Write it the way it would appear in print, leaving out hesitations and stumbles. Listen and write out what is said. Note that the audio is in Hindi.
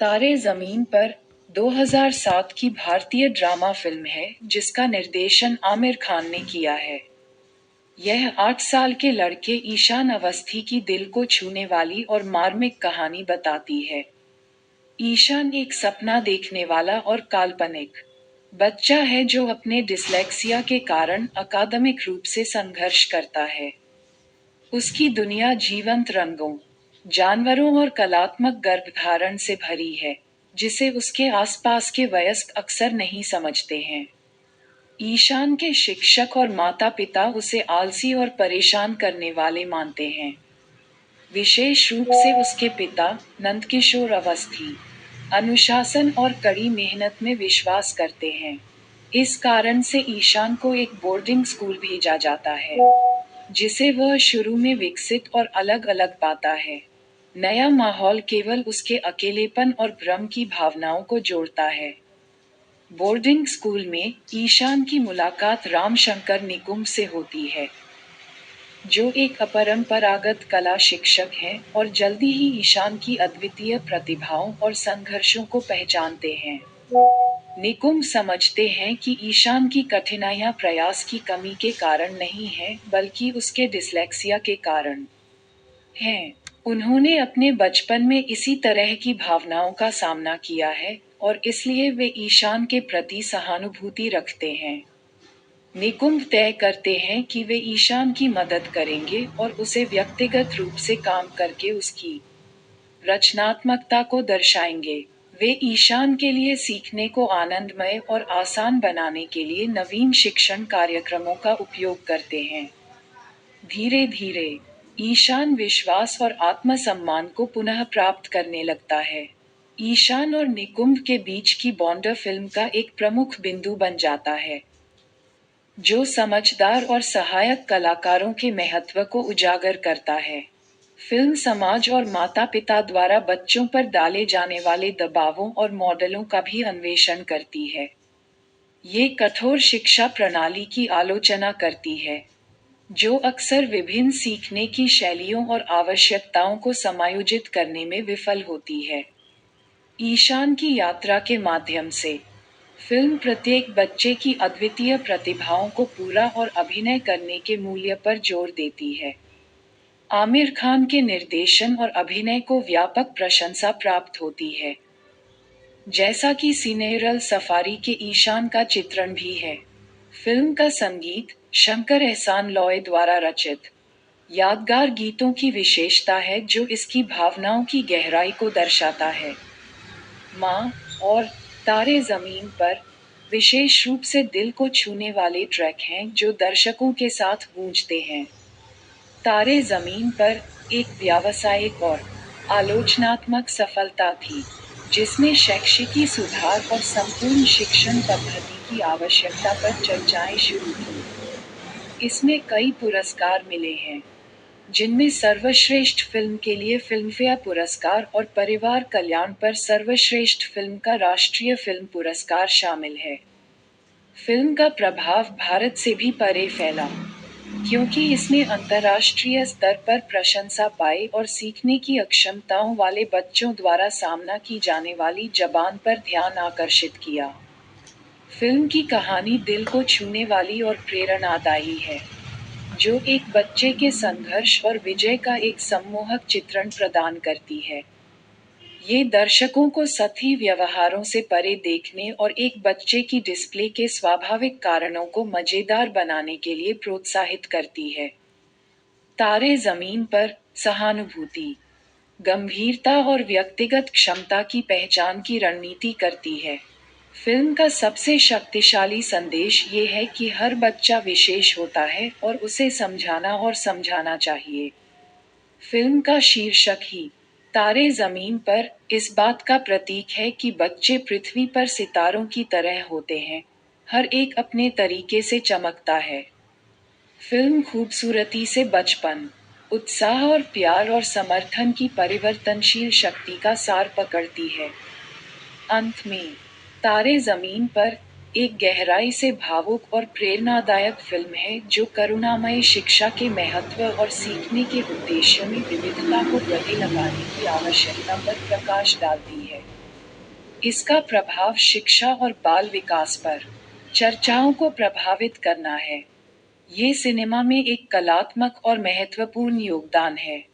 तारे ज़मीन पर 2007 की भारतीय ड्रामा फिल्म है जिसका निर्देशन आमिर खान ने किया है। यह 8 साल के लड़के ईशान अवस्थी की दिल को छूने वाली और मार्मिक कहानी बताती है। ईशान एक सपना देखने वाला और काल्पनिक बच्चा है जो अपने डिसलेक्सिया के कारण अकादमिक रूप से संघर्ष करता है। उसकी दुनिया जीवंत रंगों, जानवरों और कलात्मक गर्भधारण से भरी है, जिसे उसके आसपास के वयस्क अक्सर नहीं समझते हैं। ईशान के शिक्षक और माता-पिता उसे आलसी और परेशान करने वाले मानते हैं। विशेष रूप से उसके पिता, नंदकिशोर अवस्थी, अनुशासन और कड़ी मेहनत में विश्वास करते हैं। इस कारण से ईशान को एक बोर्डिंग स्कूल भेजा जाता है, जिसे वह शुरू में विकसित और अलग-अलग पाता है। नया माहौल केवल उसके अकेलेपन और भ्रम की भावनाओं को जोड़ता है। बोर्डिंग स्कूल में ईशान की मुलाकात रामशंकर निकुंब से होती है, जो एक अपरंपरागत कला शिक्षक हैं और जल्दी ही ईशान की अद्वितीय प्रतिभाओं और संघर्षों को पहचानते हैं। निकुंब समझते हैं कि ईशान की कठिनाइयां प्रयास की कमी के कारण नहीं हैं, बल्कि उसके डिसलेक्सिया के कारण हैं। उन्होंने अपने बचपन में इसी तरह की भावनाओं का सामना किया है और इसलिए वे ईशान के प्रति सहानुभूति रखते हैं। निकुंब तय करते हैं कि वे ईशान की मदद करेंगे और उसे व्यक्तिगत रूप से काम करके उसकी रचनात्मकता को दर्शाएंगे। वे ईशान के लिए सीखने को आनंदमय और आसान बनाने के लिए नवीन शिक्षण कार्यक्रमों का उपयोग करते हैं। धीरे धीरे ईशान विश्वास और आत्मसम्मान को पुनः प्राप्त करने लगता है। ईशान और निकुंब के बीच की बॉन्ड फिल्म का एक प्रमुख बिंदु बन जाता है, जो समझदार और सहायक कलाकारों के महत्व को उजागर करता है। फिल्म समाज और माता-पिता द्वारा बच्चों पर डाले जाने वाले दबावों और मॉडलों का भी अन्वेषण करती है। ये कठोर शिक्षा प्रणाली की आलोचना करती है, जो अक्सर विभिन्न सीखने की शैलियों और आवश्यकताओं को समायोजित करने में विफल होती है। ईशान की यात्रा के माध्यम से फिल्म प्रत्येक बच्चे की अद्वितीय प्रतिभाओं को पूरा और अभिनय करने के मूल्य पर जोर देती है। आमिर खान के निर्देशन और अभिनय को व्यापक प्रशंसा प्राप्त होती है, जैसा कि सिनेरल सफारी के ईशान का चित्रण भी है। फिल्म का संगीत शंकर एहसान लॉय द्वारा रचित यादगार गीतों की विशेषता है, जो इसकी भावनाओं की गहराई को दर्शाता है। माँ और तारे ज़मीन पर विशेष रूप से दिल को छूने वाले ट्रैक हैं जो दर्शकों के साथ गूंजते हैं। तारे ज़मीन पर एक व्यावसायिक और आलोचनात्मक सफलता थी, जिसने शैक्षिकी सुधार और संपूर्ण शिक्षण पद्धति की आवश्यकता पर चर्चाएं शुरू की। इसमें कई पुरस्कार मिले हैं, जिनमें सर्वश्रेष्ठ फिल्म के लिए फिल्मफेयर पुरस्कार और परिवार कल्याण पर सर्वश्रेष्ठ फिल्म का राष्ट्रीय फिल्म पुरस्कार शामिल है। फिल्म का प्रभाव भारत से भी परे फैला, क्योंकि इसने अंतर्राष्ट्रीय स्तर पर प्रशंसा पाई और सीखने की अक्षमताओं वाले बच्चों द्वारा सामना की जाने वाली जबान पर ध्यान आकर्षित किया। फिल्म की कहानी दिल को छूने वाली और प्रेरणादायी है, जो एक बच्चे के संघर्ष और विजय का एक सम्मोहक चित्रण प्रदान करती है। ये दर्शकों को सतही व्यवहारों से परे देखने और एक बच्चे की डिस्प्ले के स्वाभाविक कारणों को मजेदार बनाने के लिए प्रोत्साहित करती है। तारे ज़मीन पर सहानुभूति, गंभीरता और व्यक्तिगत क्षमता की पहचान की रणनीति करती है। फिल्म का सबसे शक्तिशाली संदेश ये है कि हर बच्चा विशेष होता है और उसे समझाना और समझाना चाहिए। फिल्म का शीर्षक ही तारे ज़मीन पर इस बात का प्रतीक है कि बच्चे पृथ्वी पर सितारों की तरह होते हैं, हर एक अपने तरीके से चमकता है। फिल्म खूबसूरती से बचपन, उत्साह और प्यार और समर्थन की परिवर्तनशील शक्ति का सार पकड़ती है। अंत में, तारे ज़मीन पर एक गहराई से भावुक और प्रेरणादायक फिल्म है जो करुणामय शिक्षा के महत्व और सीखने के उद्देश्य में विविधता को गले लगाने की आवश्यकता पर प्रकाश डालती है। इसका प्रभाव शिक्षा और बाल विकास पर चर्चाओं को प्रभावित करना है। ये सिनेमा में एक कलात्मक और महत्वपूर्ण योगदान है।